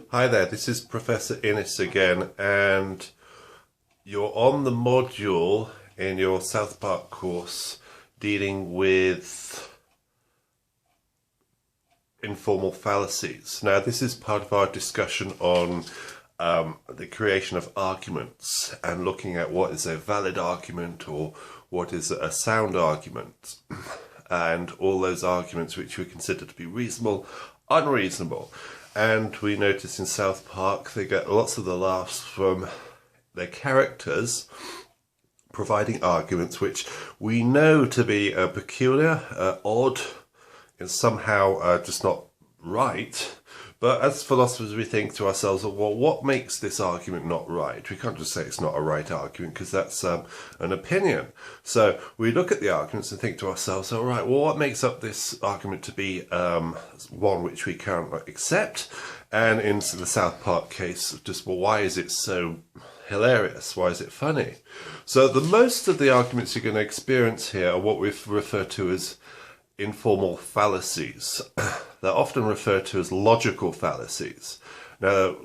Hi there, this is Professor Innes again, and you're on the module in your SouthPark course dealing with informal fallacies. Now, this is part of our discussion on the creation of arguments and looking at what is a valid argument or what is a sound argument, and all those arguments which we consider to be reasonable, unreasonable. And we notice in SouthPark they get lots of the laughs from their characters providing arguments which we know to be peculiar, odd, and somehow just not right. But as philosophers, we think to ourselves, well, what makes this argument not right? We can't just say it's not a right argument because that's an opinion. So we look at the arguments and think to ourselves, all right, well, what makes up this argument to be one which we can't accept? And in the SouthPark case, just, well, why is it so hilarious? Why is it funny? So the most of the arguments you're going to experience here are what we refer to as informal fallacies. They're often referred to as logical fallacies. Now,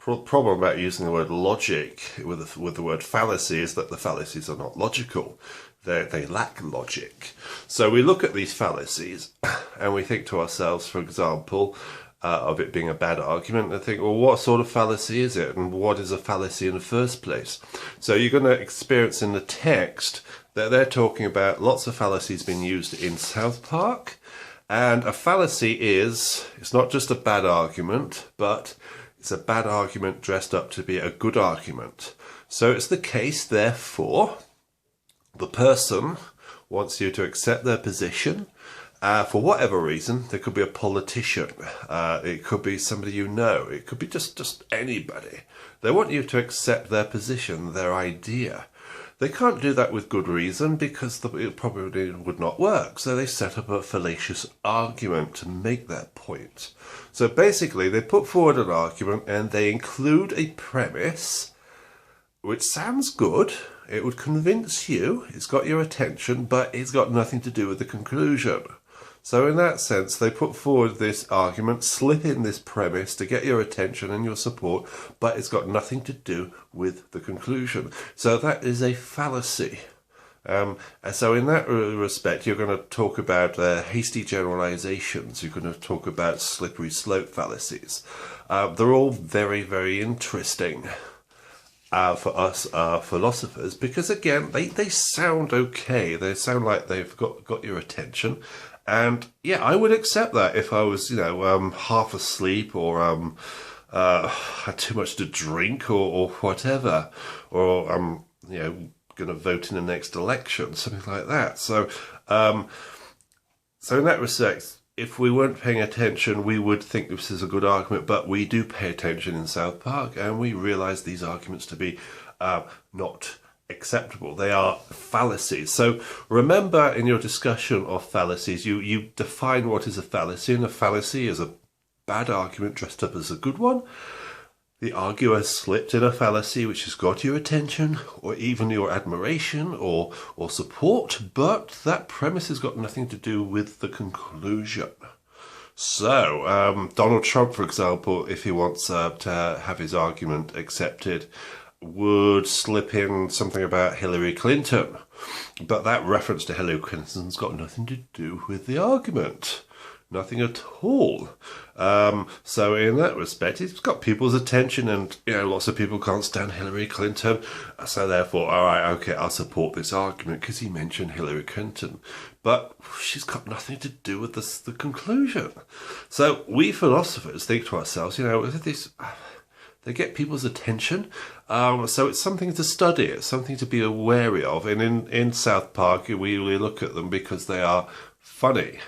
the problem about using the word logic with the word fallacy is that the fallacies are not logical. They lack logic. So we look at these fallacies and we think to ourselves, for example, of it being a bad argument, and think, well, what sort of fallacy is it? And what is a fallacy in the first place? So you're going to experience in the text that they're talking about lots of fallacies being used in SouthPark. And a fallacy it's not just a bad argument, but it's a bad argument dressed up to be a good argument. So it's the case, therefore, the person wants you to accept their position. For whatever reason. There could be a politician, it could be somebody you know, it could be just anybody. They want you to accept their position, their idea. They can't do that with good reason because it probably would not work. So they set up a fallacious argument to make their point. So basically they put forward an argument and they include a premise which sounds good. It would convince you, it's got your attention, but it's got nothing to do with the conclusion. So in that sense, they put forward this argument, slip in this premise to get your attention and your support, but it's got nothing to do with the conclusion. So that is a fallacy. And so in that respect, you're going to talk about hasty generalizations. You're going to talk about slippery slope fallacies. They're all very, very interesting for us philosophers, because again, they sound okay. They sound like they've got your attention. And yeah, I would accept that if I was, half asleep or had too much to drink or whatever, or going to vote in the next election, something like that. So, so in that respect, if we weren't paying attention, we would think this is a good argument, but we do pay attention in SouthPark, and we realise these arguments to be not acceptable. They are fallacies. So remember, in your discussion of fallacies, you define what is a fallacy, and a fallacy is a bad argument dressed up as a good one. The arguer slipped in a fallacy which has got your attention or even your admiration or support, but that premise has got nothing to do with the conclusion. So Donald Trump, for example, if he wants to have his argument accepted, would slip in something about Hillary Clinton, but that reference to Hillary Clinton's got nothing to do with the argument. Nothing at all. So in that respect, it's got people's attention, and lots of people can't stand Hillary Clinton. So therefore, all right, okay, I'll support this argument because he mentioned Hillary Clinton. But she's got nothing to do with the conclusion. So we philosophers think to ourselves, they get people's attention, so it's something to study, it's something to be wary of. And in SouthPark, we look at them because they are funny.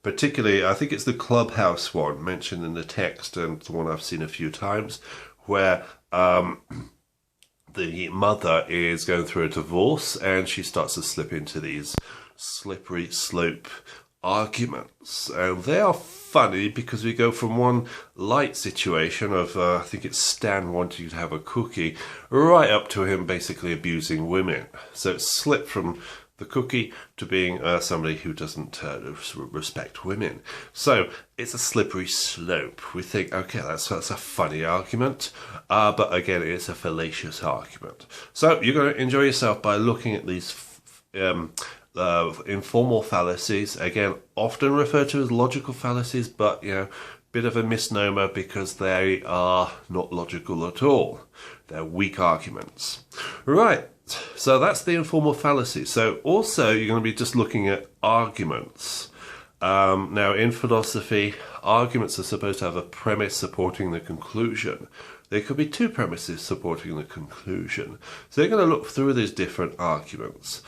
Particularly, I think it's the clubhouse one mentioned in the text, and the one I've seen a few times, where the mother is going through a divorce and she starts to slip into these slippery slope arguments, and they are funny because we go from one light situation of I think it's Stan wanting to have a cookie, right up to him basically abusing women. So it's slipped from the cookie to being somebody who doesn't respect women. So it's a slippery slope. We think, okay, that's a funny argument, but again, it's a fallacious argument. So you're going to enjoy yourself by looking at these informal fallacies, again, often referred to as logical fallacies, but, bit of a misnomer because they are not logical at all. They're weak arguments. Right, so that's the informal fallacy. So also you're going to be just looking at arguments. Now in philosophy, arguments are supposed to have a premise supporting the conclusion. There could be two premises supporting the conclusion. So you're going to look through these different arguments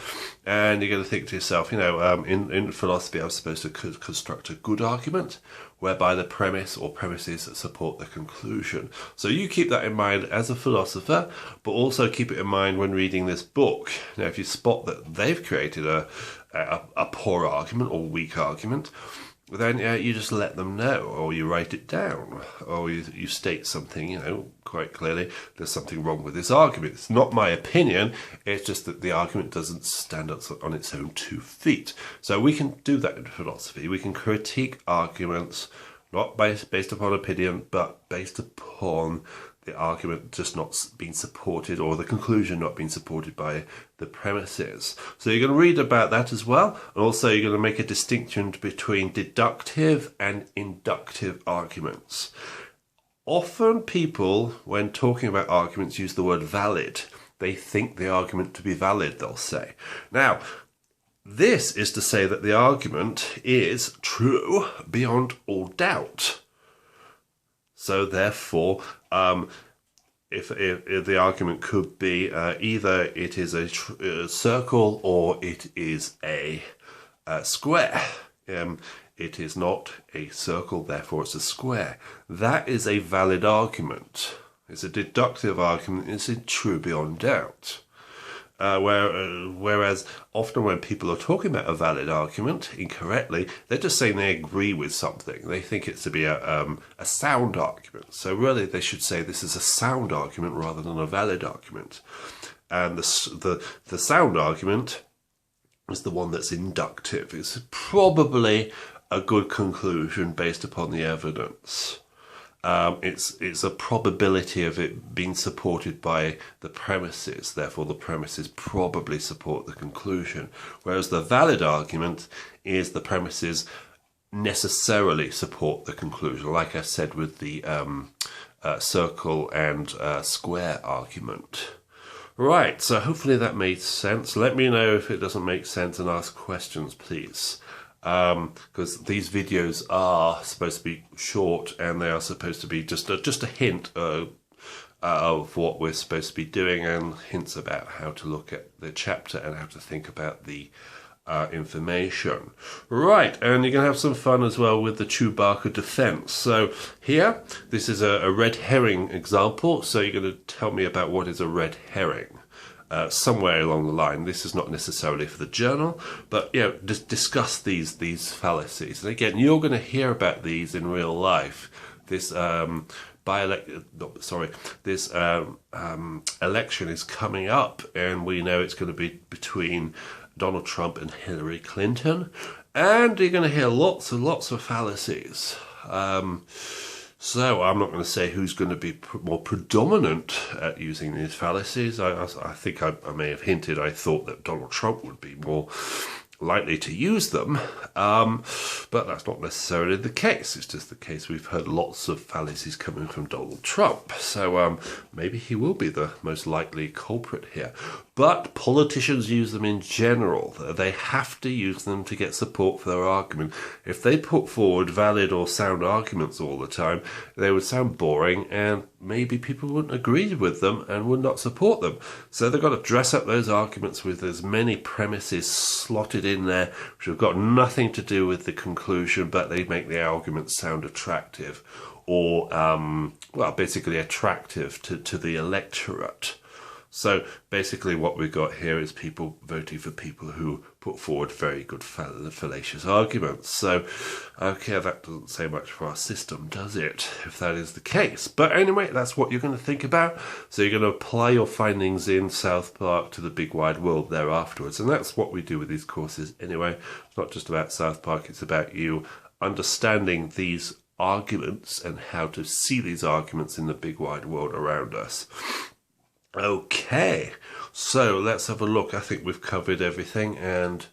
and you're going to think to yourself, in philosophy I'm supposed to construct a good argument whereby the premise or premises support the conclusion. So you keep that in mind as a philosopher, but also keep it in mind when reading this book. Now if you spot that they've created a poor argument or weak argument, then you just let them know, or you write it down, or you state something, quite clearly, there's something wrong with this argument. It's not my opinion, it's just that the argument doesn't stand up on its own 2 feet. So we can do that in philosophy. We can critique arguments, not based upon opinion, but based upon the argument just not being supported, or the conclusion not being supported by the premises. So you're going to read about that as well, and also you're going to make a distinction between deductive and inductive arguments. Often people, when talking about arguments, use the word valid. They think the argument to be valid, they'll say. Now, this is to say that the argument is true beyond all doubt. So therefore, if the argument could be either it is a circle or it is a square. It is not a circle, therefore it's a square. That is a valid argument. It's a deductive argument. It's true beyond doubt. Whereas often when people are talking about a valid argument incorrectly, they're just saying they agree with something. They think it's to be a sound argument. So really they should say this is a sound argument rather than a valid argument. And the sound argument is the one that's inductive. It's probably a good conclusion based upon the evidence. It's a probability of it being supported by the premises, therefore the premises probably support the conclusion. Whereas the valid argument is the premises necessarily support the conclusion, like I said with the circle and square argument. Right, so hopefully that made sense. Let me know if it doesn't make sense and ask questions, please. Because these videos are supposed to be short and they are supposed to be just a hint of what we're supposed to be doing and hints about how to look at the chapter and how to think about the information. Right, and you're going to have some fun as well with the Chewbacca defense. So here, this is a red herring example. So you're going to tell me about what is a red herring. Somewhere along the line. This is not necessarily for the journal, but just discuss these fallacies. And again, you're going to hear about these in real life. This election is coming up, and we know it's going to be between Donald Trump and Hillary Clinton, and you're going to hear lots and lots of fallacies. So I'm not going to say who's going to be more predominant at using these fallacies. I think I may have hinted I thought that Donald Trump would be more likely to use them, but that's not necessarily the case. It's just the case we've heard lots of fallacies coming from Donald Trump, so maybe he will be the most likely culprit here. But politicians use them in general. They have to use them to get support for their argument. If they put forward valid or sound arguments all the time, they would sound boring and maybe people wouldn't agree with them and would not support them. So they've got to dress up those arguments with as many premises slotted in there which have got nothing to do with the conclusion, but they make the argument sound attractive or, basically attractive to the electorate. So basically what we've got here is people voting for people who put forward very good fallacious arguments. So, okay, that doesn't say much for our system, does it, if that is the case? But anyway, that's what you're going to think about. So you're going to apply your findings in SouthPark to the big wide world there afterwards. And that's what we do with these courses anyway. It's not just about SouthPark, it's about you understanding these arguments and how to see these arguments in the big wide world around us. Okay, so let's have a look. I think we've covered everything, and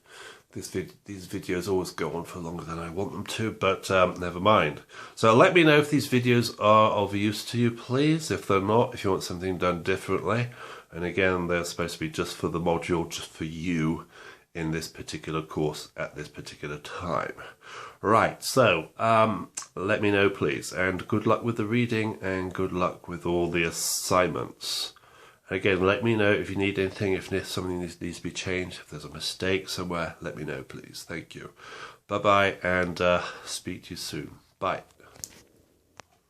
these videos always go on for longer than I want them to, but never mind. So let me know if these videos are of use to you, please. If they're not, if you want something done differently. And again, they're supposed to be just for the module, just for you in this particular course at this particular time. Right, so let me know, please. And good luck with the reading, and good luck with all the assignments. Again, let me know if you need anything, if something needs to be changed, if there's a mistake somewhere, let me know, please. Thank you. Bye-bye, and speak to you soon. Bye.